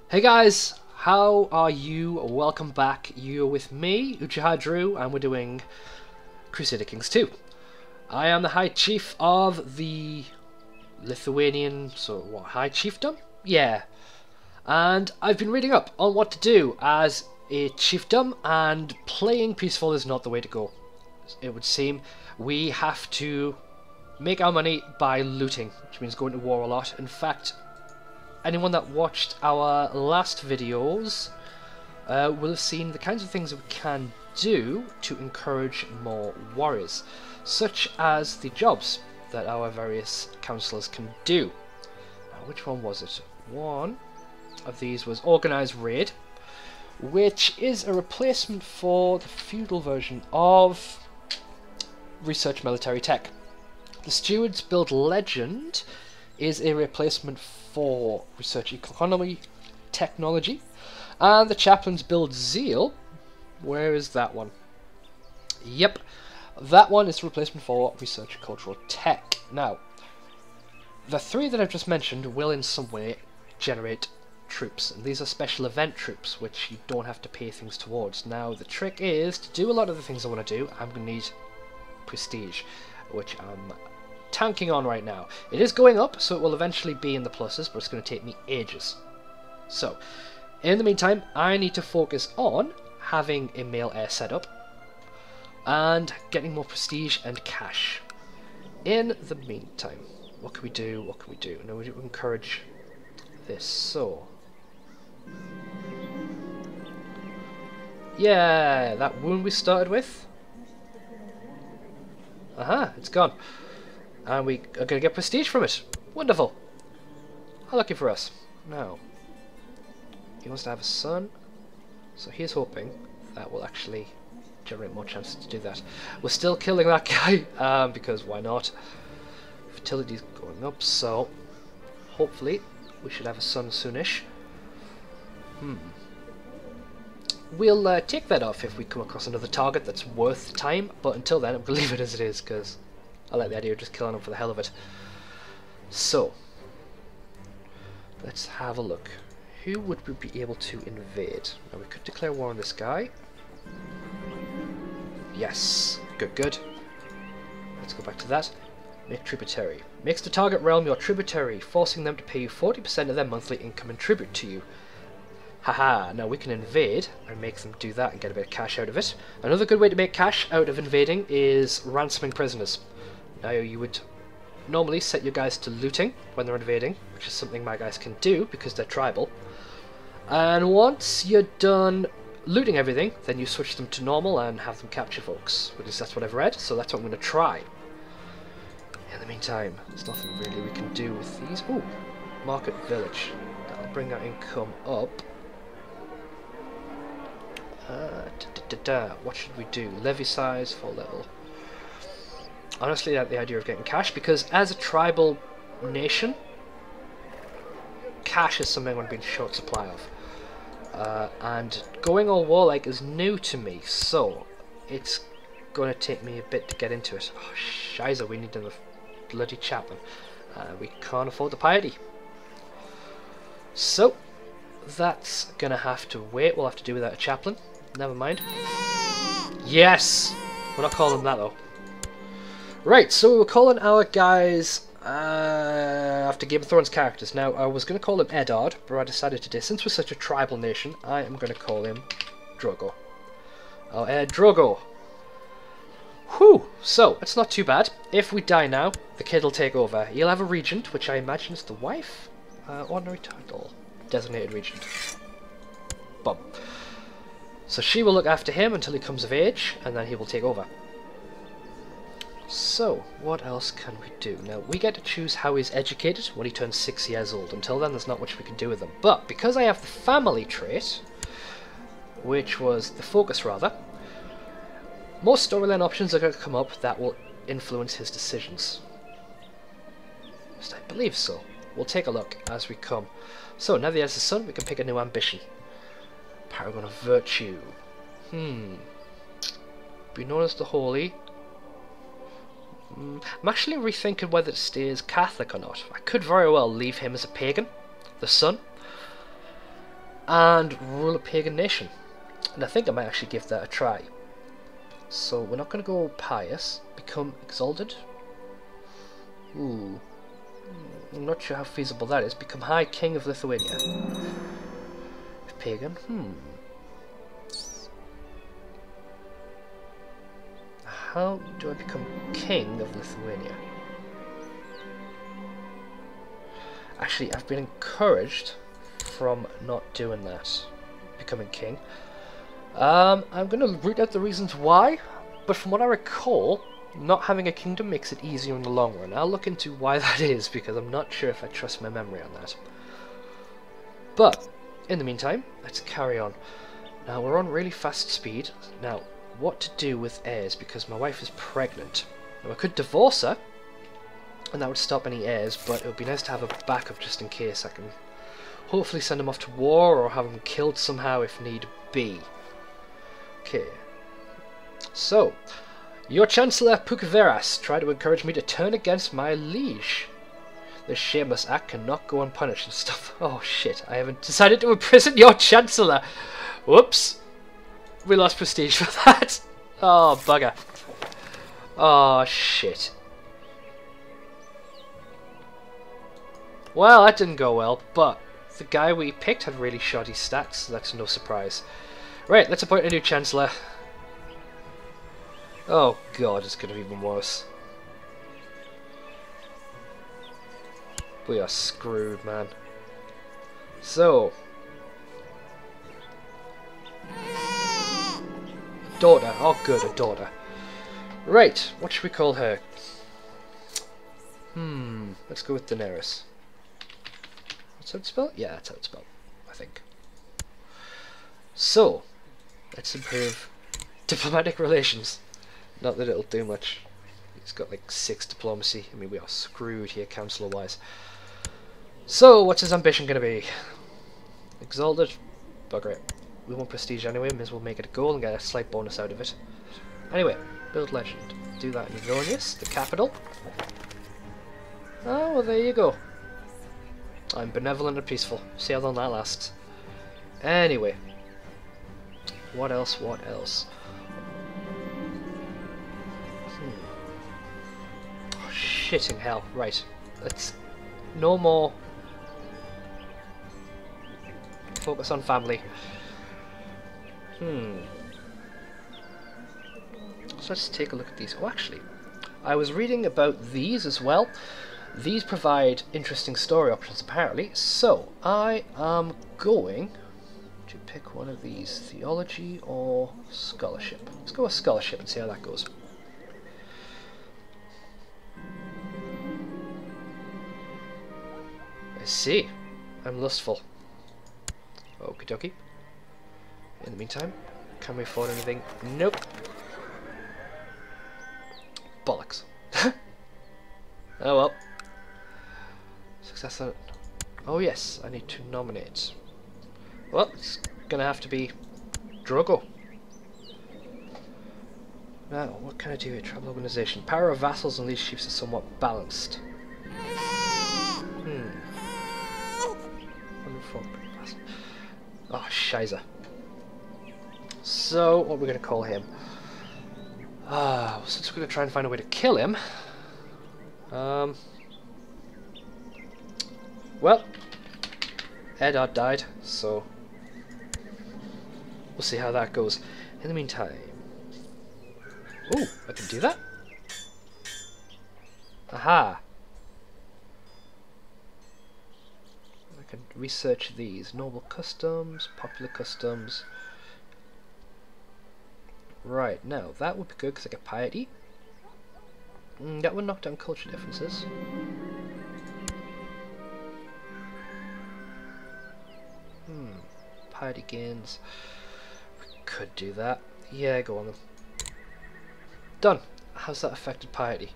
Hey guys, how are you? Welcome back. You're with me, Uchiha Drew, and we're doing Crusader Kings 2. I am the High Chief of the Lithuanian, High Chiefdom? Yeah. And I've been reading up on what to do as a chiefdom, and playing peaceful is not the way to go. It would seem we have to make our money by looting, which means going to war a lot. In fact, anyone that watched our last videos will have seen the kinds of things that we can do to encourage more warriors, such as the jobs that our various councillors can do. Now, which one was it? One of these was Organised Raid, which is a replacement for the feudal version of Research Military Tech. The Stewards Build Legend is a replacement for Research Economy Technology, and the Chaplains Build Zeal. Where is that one? Yep, that one is a replacement for Research Cultural Tech. Now, the three that I've just mentioned will in some way generate troops, and these are special event troops which you don't have to pay things towards. Now, the trick is, to do a lot of the things I want to do, I'm going to need prestige, which I'm tanking on right now. It is going up, so it will eventually be in the pluses, but it's going to take me ages. So, in the meantime, I need to focus on having a male heir set up and getting more prestige and cash. In the meantime, what can we do? What can we do? Now, we need to encourage this. So, yeah, that wound we started with. Aha, it's gone. And we are going to get prestige from it. Wonderful. How lucky for us. Now, he wants to have a son, so he's hoping that will actually generate more chances to do that. We're still killing that guy, because why not? Fertility's going up, so hopefully we should have a son soonish. We'll take that off if we come across another target that's worth time, but until then I'm going to leave it as it is, because I like the idea of just killing him for the hell of it. So, let's have a look. Who would we be able to invade? Now, we could declare war on this guy. Yes, good, good. Let's go back to that. Make tributary. Makes the target realm your tributary, forcing them to pay you 40% of their monthly income and tribute to you. Haha, now we can invade and make them do that and get a bit of cash out of it. Another good way to make cash out of invading is ransoming prisoners. Now, you would normally set your guys to looting when they're invading, which is something my guys can do because they're tribal. And once you're done looting everything, then you switch them to normal and have them capture folks. Because that's what I've read, so that's what I'm going to try. In the meantime, there's nothing really we can do with these. Ooh, Market Village. That'll bring our income up. What should we do? Levy size, full level. Honestly, I like the idea of getting cash, because as a tribal nation, cash is something I'm being short supply of. And going all warlike is new to me, so it's going to take me a bit to get into it. Oh, shiza, we need another bloody chaplain. We can't afford the piety. So, that's going to have to wait. We'll have to do without a chaplain. Never mind. Yes! We're not calling them that, though. Right, so we were calling our guys after Game of Thrones characters. Now, I was going to call him Eddard, but I decided today, since we're such a tribal nation, I am going to call him Drogo. Oh, Drogo. Whew, so, it's not too bad. If we die now, the kid will take over. He'll have a regent, which I imagine is the wife. Ordinary title. Designated regent. Boom. So she will look after him until he comes of age, and then he will take over. So, what else can we do? Now, we get to choose how he's educated when he turns 6 years old. Until then, there's not much we can do with him. But, because I have the family trait, which was the focus rather, most storyline options are going to come up that will influence his decisions. At least I believe so. We'll take a look as we come. So, now that he has a son, we can pick a new ambition. Paragon of Virtue. Be known as the Holy. I'm actually rethinking whether to stay as Catholic or not. I could very well leave him as a pagan, the son, and rule a pagan nation. And I think I might actually give that a try. So we're not going to go pious, become exalted. Ooh, I'm not sure how feasible that is. Become High King of Lithuania. Pagan, How do I become King of Lithuania? Actually, I've been encouraged from not doing that, becoming king. I'm going to root out the reasons why, but from what I recall, not having a kingdom makes it easier in the long run. I'll look into why that is, because I'm not sure if I trust my memory on that. But, in the meantime, let's carry on. Now, we're on really fast speed. Now, what to do with heirs, because my wife is pregnant. Now, I could divorce her, and that would stop any heirs, but it would be nice to have a backup just in case. I can hopefully send him off to war, or have him killed somehow if need be. Okay. So, your Chancellor Pukaveras tried to encourage me to turn against my liege. This shameless act cannot go unpunished and stuff. Oh shit, I haven't decided to imprison your Chancellor. Whoops. We lost prestige for that. Oh, bugger. Oh, shit. Well, that didn't go well, but the guy we picked had really shoddy stats, so that's no surprise. Right, let's appoint a new Chancellor. Oh god, it's going to be even worse. We are screwed, man. So. Daughter. Oh good, a daughter. Right, what should we call her? Let's go with Daenerys. That's how it's spelled? Yeah, that's how it's spelled, I think. So, let's improve diplomatic relations. Not that it'll do much. It's got like 6 diplomacy. I mean, we are screwed here, councillor-wise. So, what's his ambition going to be? Exalted? Bugger it. We want prestige anyway, may as well make it a goal and get a slight bonus out of it. Anyway, build legend. Do that in Vilnius, the capital. Oh, well there you go. I'm benevolent and peaceful. See how long that lasts. Anyway. What else, what else? Oh, shitting hell. Right. Let's... No more... Focus on family. So let's take a look at these. Oh, actually, I was reading about these as well. These provide interesting story options, apparently. So, I am going to pick one of these. Theology or scholarship. Let's go with scholarship and see how that goes. I see. I'm lustful. Okie dokie. In the meantime, can we afford anything? Nope. Bollocks. Oh well. Success on... Oh yes, I need to nominate. Well, it's gonna have to be Drogo. Now, what can I do here? Tribal organization. Power of vassals and least chiefs is somewhat balanced. Oh, shiza. So, what we're going to call him? Since we're going to try and find a way to kill him... well, Eddard died, so... we'll see how that goes. In the meantime... Ooh, I can do that? Aha! I can research these. Noble customs, popular customs... Right, now that would be good because I get piety. That would knock down culture differences. Piety gains. We could do that. Yeah, go on then. Done. How's that affected piety?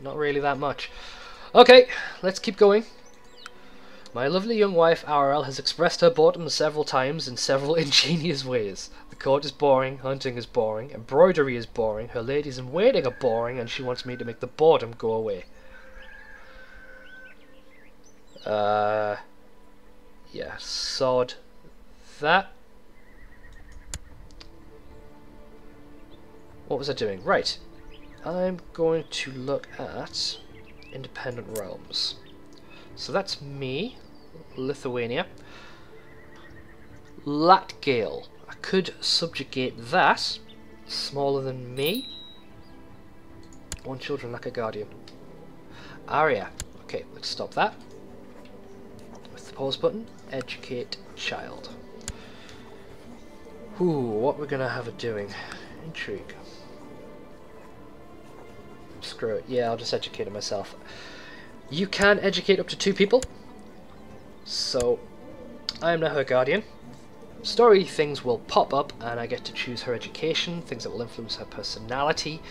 Not really that much. Okay, let's keep going. My lovely young wife, Aurel, has expressed her boredom several times in several ingenious ways. The court is boring, hunting is boring, embroidery is boring, her ladies in waiting are boring, and she wants me to make the boredom go away. Yeah, sod that. What was I doing? Right. I'm going to look at independent realms. So that's me, Lithuania. Latgale. I could subjugate that. Smaller than me. One children like a guardian. Aria. Okay, let's stop that. With the pause button. Educate child. Ooh, what we're gonna have it doing? Intrigue. Screw it. Yeah, I'll just educate it myself. You can educate up to 2 people. So, I am now her guardian. Story things will pop up and I get to choose her education, things that will influence her personality.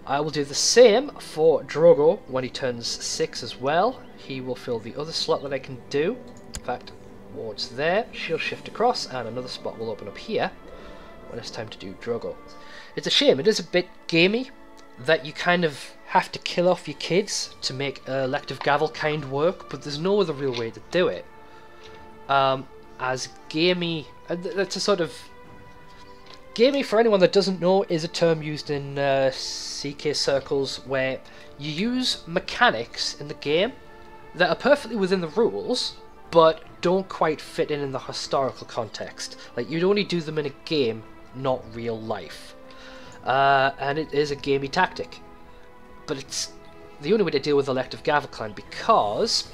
I will do the same for Drogo when he turns 6 as well. He will fill the other slot that I can do. In fact, Ward's there. She'll shift across and another spot will open up here when it's time to do Drogo. It's a shame, it is a bit gamey that you kind of have to kill off your kids to make elective gavel kind work, but there's no other real way to do it. As gamey, that's a sort of... Gamey, for anyone that doesn't know, is a term used in CK circles where you use mechanics in the game that are perfectly within the rules, but don't quite fit in the historical context. Like, you'd only do them in a game, not real life. And it is a gamey tactic. But it's the only way to deal with elective gavel clan, because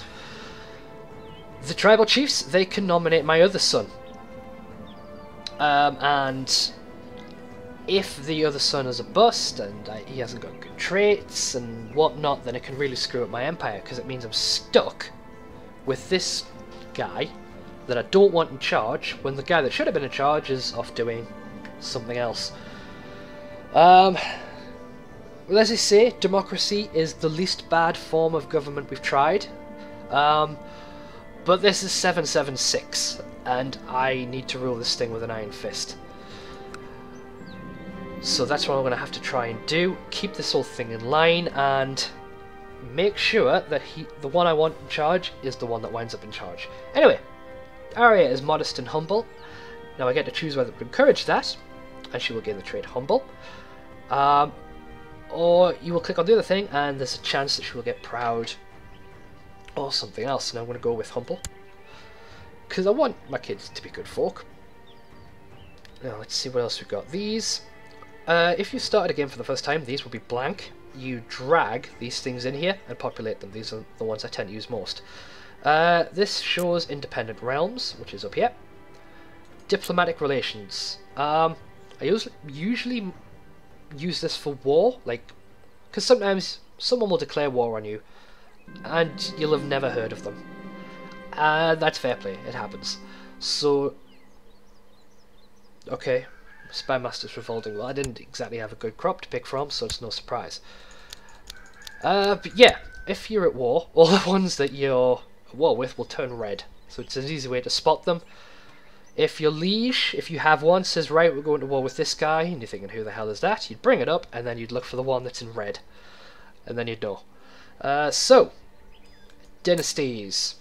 the tribal chiefs, they can nominate my other son. And if the other son is a bust and he hasn't got good traits and whatnot, then it can really screw up my empire, because it means I'm stuck with this guy that I don't want in charge when the guy that should have been in charge is off doing something else. Well, as I say, democracy is the least bad form of government we've tried. But this is 776, and I need to rule this thing with an iron fist. So that's what I'm going to have to try and do. Keep this whole thing in line, and make sure that the one I want in charge is the one that winds up in charge. Anyway, Arya is modest and humble. Now I get to choose whether to encourage that, and she will gain the trait humble. Or you will click on the other thing, and there's a chance that she will get proud or something else. And I'm going to go with humble, because I want my kids to be good folk. Now let's see what else we've got. These, if you started a game for the first time, these will be blank. You drag these things in here and populate them. These are the ones I tend to use most. This shows independent realms, which is up here. Diplomatic relations. I usually use this for war, like, because sometimes someone will declare war on you and you'll have never heard of them. That's fair play, it happens. So, okay, Spy Master's revolting. Well, I didn't exactly have a good crop to pick from, so it's no surprise. But yeah, if you're at war, all the ones that you're at war with will turn red, so it's an easy way to spot them. If your liege, if you have one, says, right, we're going to war with this guy, and you're thinking, who the hell is that? You'd bring it up, and then you'd look for the one that's in red, and then you'd know. So, dynasties.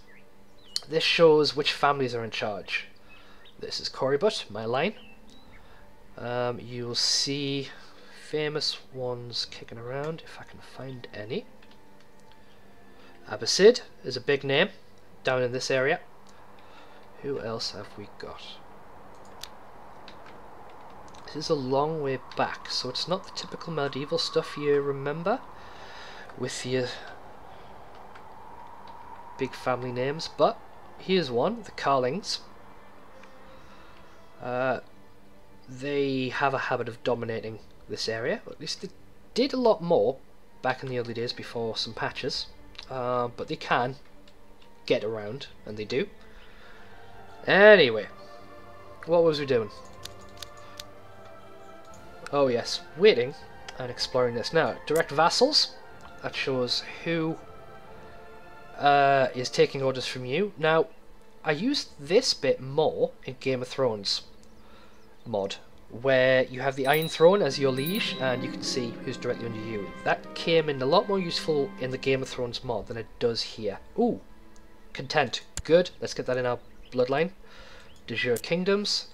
This shows which families are in charge. This is Corybut, my line. You'll see famous ones kicking around, if I can find any. Abbasid is a big name, down in this area. Who else have we got? This is a long way back, so it's not the typical medieval stuff you remember with your big family names, but here's one, the Carlings. They have a habit of dominating this area, or at least they did a lot more back in the early days before some patches, but they can get around, and they do. Anyway, what was we doing? Oh yes, waiting and exploring this. Now, direct vassals, that shows who is taking orders from you. Now, I used this bit more in Game of Thrones mod, where you have the Iron Throne as your liege, and you can see who's directly under you. That came in a lot more useful in the Game of Thrones mod than it does here. Ooh, content, good, let's get that in our bloodline. De jure kingdoms.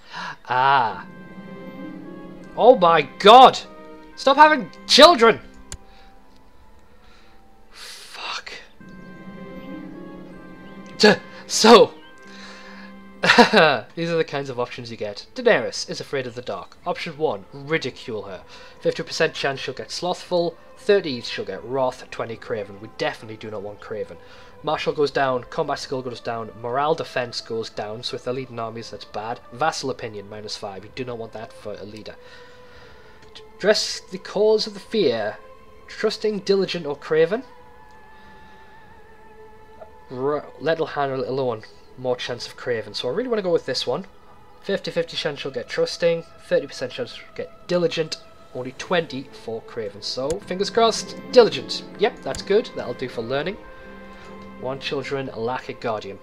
Ah. Oh my god! Stop having children! Fuck. So, these are the kinds of options you get. Daenerys is afraid of the dark. Option 1, ridicule her. 50% chance she'll get slothful, 30 she'll get wrath, 20 craven. We definitely do not want craven. Martial goes down, combat skill goes down, morale defense goes down, so with the leading armies that's bad. Vassal opinion -5, you do not want that for a leader. Dress the cause of the fear. Trusting, diligent or craven. Little hand alone, more chance of craven. So I really want to go with this one. 50-50 chance she'll get trusting, 30% chance she'll get diligent, only 20 for craven. So fingers crossed, diligent. Yep, that's good. That'll do for learning. 1 children, lack a guardian.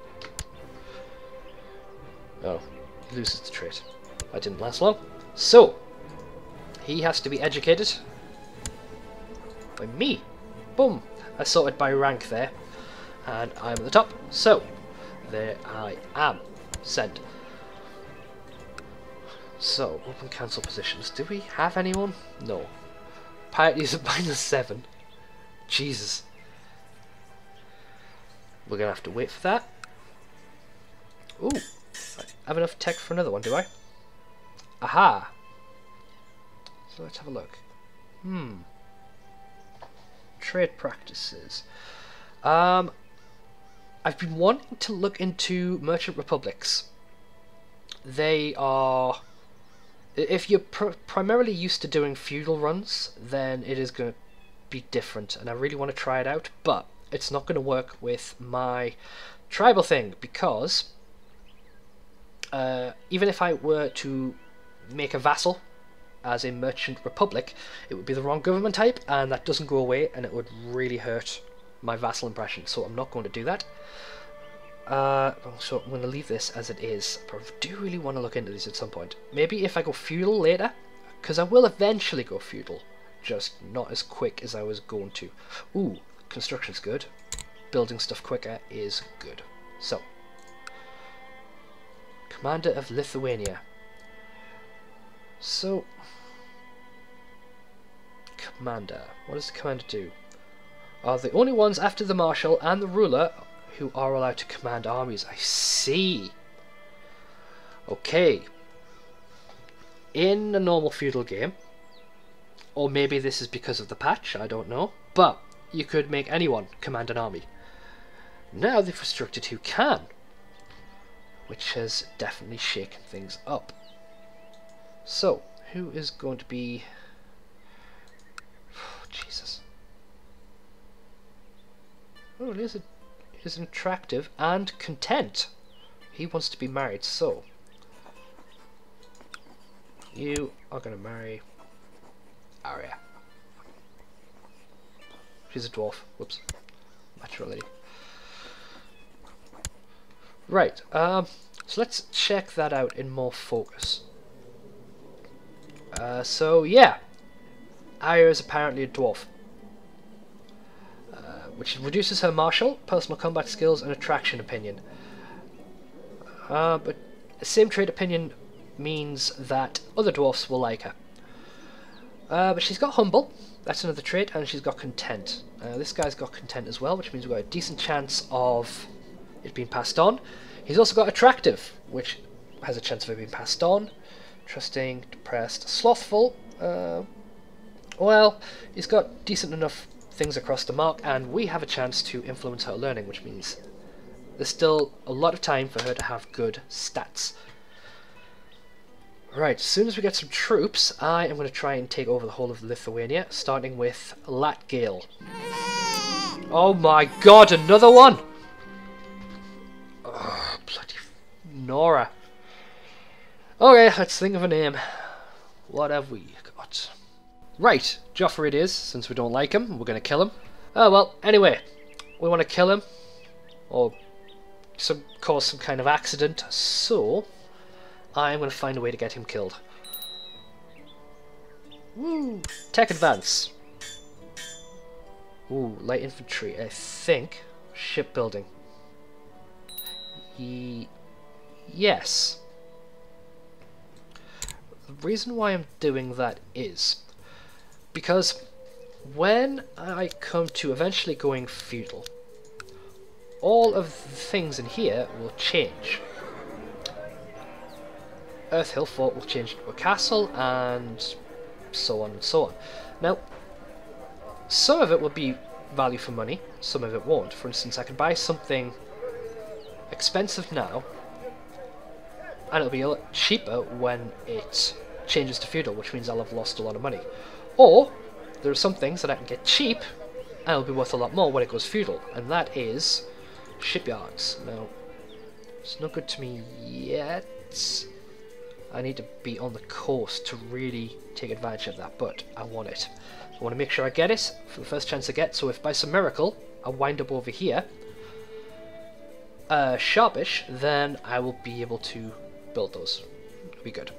Oh, he loses the trait. That didn't last long. So he has to be educated by me. Boom. I sorted by rank there. And I'm at the top. So, there I am. Sent. So, open cancel positions. Do we have anyone? No. Piety's at -7. Jesus. We're going to have to wait for that. Ooh. I have enough tech for another one, do I? Aha. So let's have a look. Trade practices. I've been wanting to look into merchant republics. They are... If you're primarily used to doing feudal runs, then it is going to be different, and I really want to try it out, but it's not going to work with my tribal thing, because even if I were to make a vassal as a merchant republic, it would be the wrong government type, and that doesn't go away, and it would really hurt my vassal impression, so I'm not going to do that. So I'm going to leave this as it is, but I do really want to look into these at some point. Maybe if I go feudal later, because I will eventually go feudal, just not as quick as I was going to. Ooh, construction's good. Building stuff quicker is good. So, Commander of Lithuania. So, Commander. What does the Commander do? Are the only ones after the Marshal and the Ruler who are allowed to command armies. I see. Okay. In a normal feudal game, or maybe this is because of the patch, I don't know, but you could make anyone command an army. Now they've restricted who can, which has definitely shaken things up. So, who is going to be... Oh, Jesus. Oh, it is attractive and content. He wants to be married, so... You are going to marry Arya. She's a dwarf. Whoops. Naturally. Right, so let's check that out in more focus. So yeah, Arya is apparently a dwarf, which reduces her martial, personal combat skills, and attraction opinion. But the same trait opinion means that other dwarfs will like her. But she's got humble, that's another trait, and she's got content. This guy's got content as well, which means we've got a decent chance of it being passed on. He's also got attractive, which has a chance of it being passed on. Trusting, depressed, slothful. Well, he's got decent enough things across the mark, and we have a chance to influence her learning, which means there's still a lot of time for her to have good stats. Right, as soon as we get some troops, I am going to try and take over the whole of Lithuania, starting with Latgale. Oh my god, another one! Oh, bloody Nora. Okay, let's think of a name. What have we got? Right, Joffrey it is, since we don't like him, we're going to kill him. Oh well, anyway, we want to kill him, or cause some kind of accident, so I'm going to find a way to get him killed. Woo! Tech advance. Ooh, light infantry, I think. Shipbuilding. Yes. The reason why I'm doing that is because when I come to eventually going feudal, all of the things in here will change. Earth Hill Fort will change into a castle, and so on and so on. Now, some of it will be value for money, some of it won't. For instance, I can buy something expensive now, and it'll be a lot cheaper when it changes to feudal, which means I'll have lost a lot of money. Or, there are some things that I can get cheap, and it'll be worth a lot more when it goes feudal, and that is shipyards. Now, it's not good to me yet. I need to be on the coast to really take advantage of that, but I want it. I want to make sure I get it for the first chance I get, so if by some miracle I wind up over here, sharpish, then I will be able to build those. It'll be good.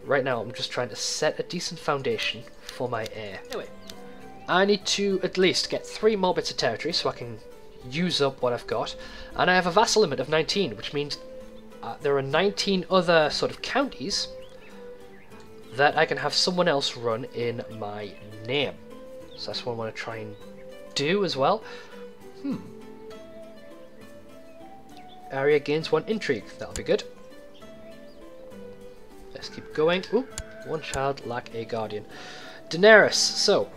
Right now I'm just trying to set a decent foundation for my heir. Anyway, I need to at least get 3 more bits of territory so I can use up what I've got, and I have a vassal limit of 19, which means there are 19 other sort of counties that I can have someone else run in my name. So that's what I want to try and do as well. Area gains 1 intrigue. That'll be good. Let's keep going. Ooh, 1 child lack a guardian. Daenerys. So,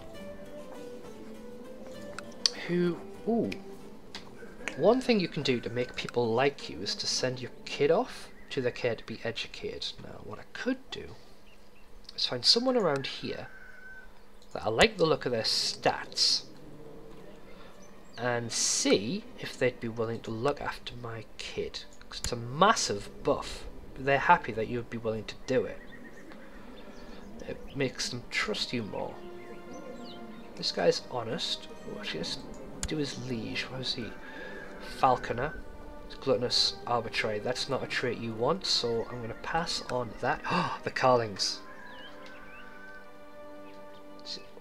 ooh. One thing you can do to make people like you is to send your kid off to their care to be educated. Now, what I could do is find someone around here that I like the look of their stats and see if they'd be willing to look after my kid. Because it's a massive buff. They're happy that you'd be willing to do it. It makes them trust you more. This guy's honest. Oh, actually, let's do his liege. What is he? Falconer. Gluttonous, arbitrary. That's not a trait you want, so I'm going to pass on that. Oh, the Carlings.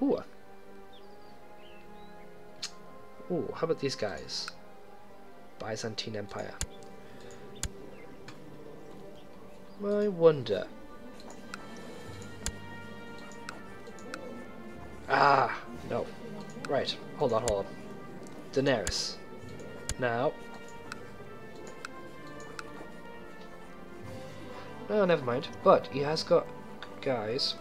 Ooh. Ooh, how about these guys? Byzantine Empire. I wonder. Ah, no. Right, hold on. Daenerys. Now. No, never mind. But he has got guys.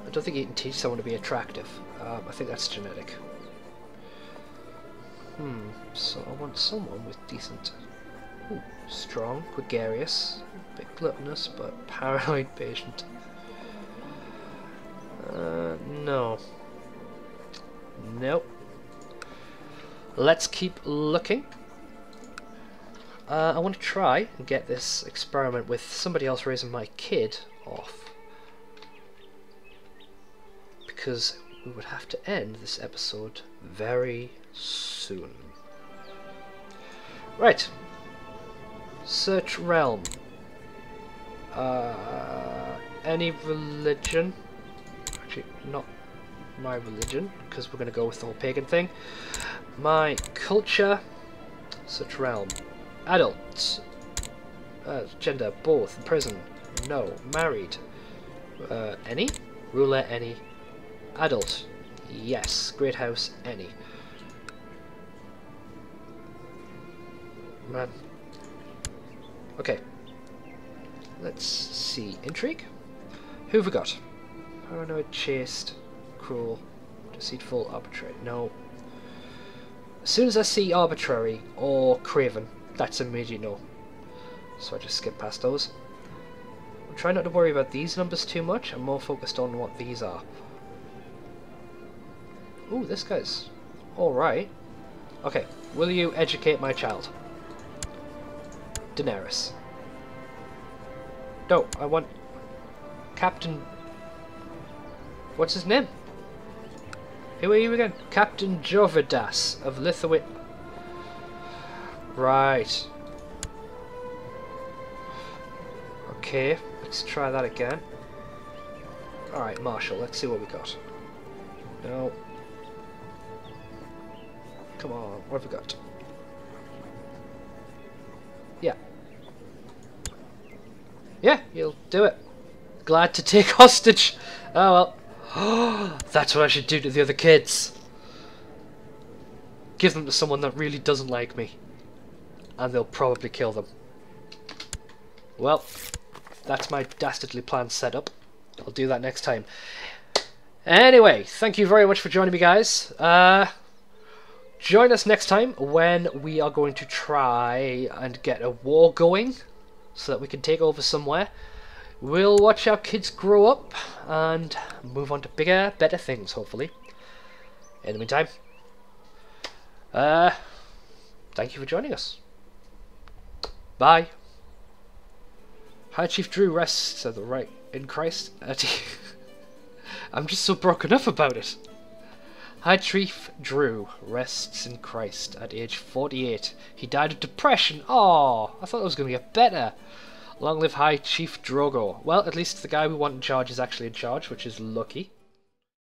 I don't think he can teach someone to be attractive. I think that's genetic. So I want someone with decent... Ooh, strong, gregarious, a bit gluttonous, but paranoid patient. No. Nope. Let's keep looking. I want to try and get this experiment with somebody else raising my kid off. Because we would have to end this episode very soon. Right. Search realm. Any religion? Actually, not my religion, because we're going to go with the whole pagan thing. My culture. Search realm. Adults. Gender, both. Prison. No. Married. Any? Ruler, any. Adult. Yes. Great house, any. Man. Okay. Let's see. Intrigue? Who have we got? Paranoid, chaste, cruel, deceitful, arbitrary. No. As soon as I see arbitrary or craven, that's an immediate no. So I just skip past those. I'm trying not to worry about these numbers too much. I'm more focused on what these are. Ooh, this guy's alright. Okay, will you educate my child? Daenerys. No, I want Captain... What's his name? Who are you again? Captain Jovidas of Lithuania. Right. Okay, let's try that again. Alright, Marshall, let's see what we got. No. Come on, what have we got? Yeah, you'll do it. Glad to take hostage. Oh well. That's what I should do to the other kids. Give them to someone that really doesn't like me. And they'll probably kill them. Well, that's my dastardly plan set up. I'll do that next time. Anyway, thank you very much for joining me, guys. Join us next time when we are going to try and get a war going so that we can take over somewhere. We'll watch our kids grow up and move on to bigger, better things, hopefully. In the meantime, thank you for joining us. Bye. High Chief Drew rests at the right in Christ. I'm just so broken up about it. High Chief Drew rests in Christ at age 48. He died of depression. Oh, I thought it was going to get better. Long live High Chief Drogo. Well, at least the guy we want in charge is actually in charge, which is lucky.